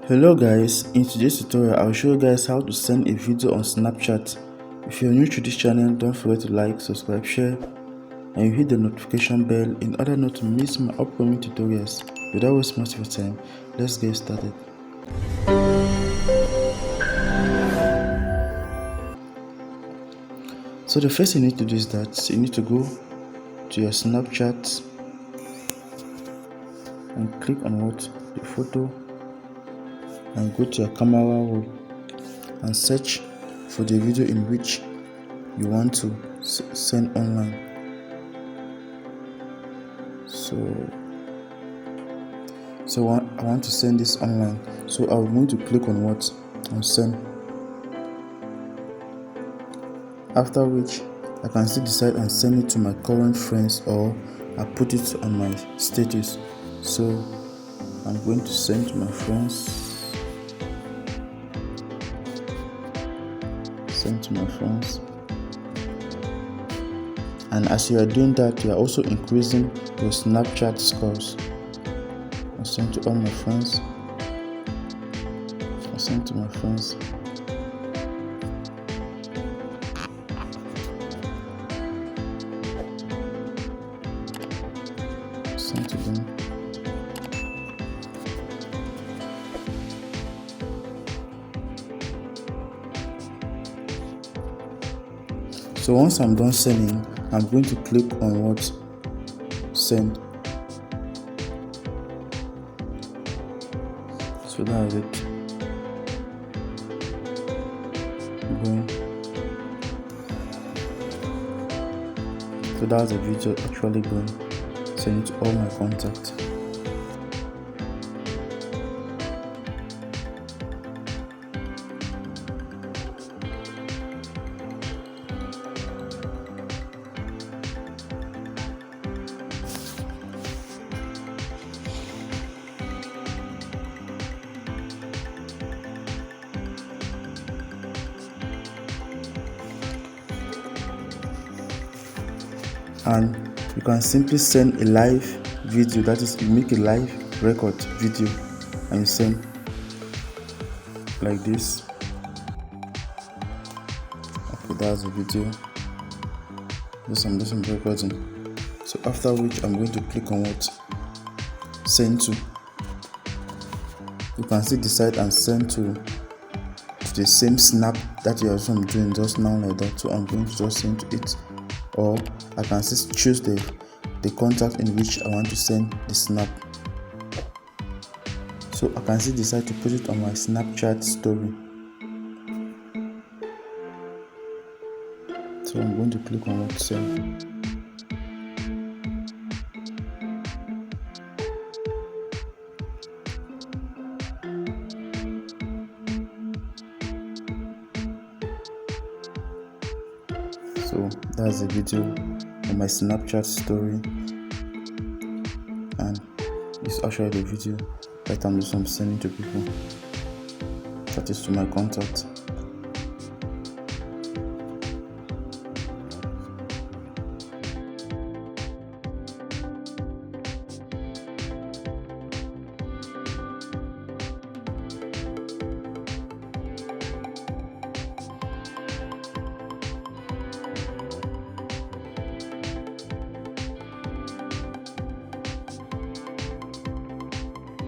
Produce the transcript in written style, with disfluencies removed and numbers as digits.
Hello guys, in today's tutorial I'll show you guys how to send a video on Snapchat. If you're new to this channel, don't forget to like, subscribe, share and you hit the notification bell in order not to miss my upcoming tutorials. Without wasting much of your time, let's get started. So the first thing you need to do is that you need to go to your Snapchat and click on the photo and go to your camera roll and search for the video in which you want to send online. So I want to send this online, so I'm going to click on send, after which I can still decide and send it to my current friends, or I put it on my status. So I'm going to send to my friends. Send to my friends, and as you are doing that, you are also increasing your Snapchat scores. I send to all my friends. I send to my friends. Send to them. So once I'm done sending, I'm going to click on send. So that's it. Going. So that's the video actually going. Send it to all my contacts. And you can simply send a live video, that is, you make a live record video and you send like this. Okay, that's the video. This I'm recording. So after which I'm going to click on send to. You can still decide and send to the same snap that you are doing just now, like that. So I'm going to just send to it, or I can still choose the contact in which I want to send the snap. So I can still decide to put it on my Snapchat story. So I'm going to click on send. So that's the video on my Snapchat story, and this is actually the video that I'm sending to people, that is to my contact.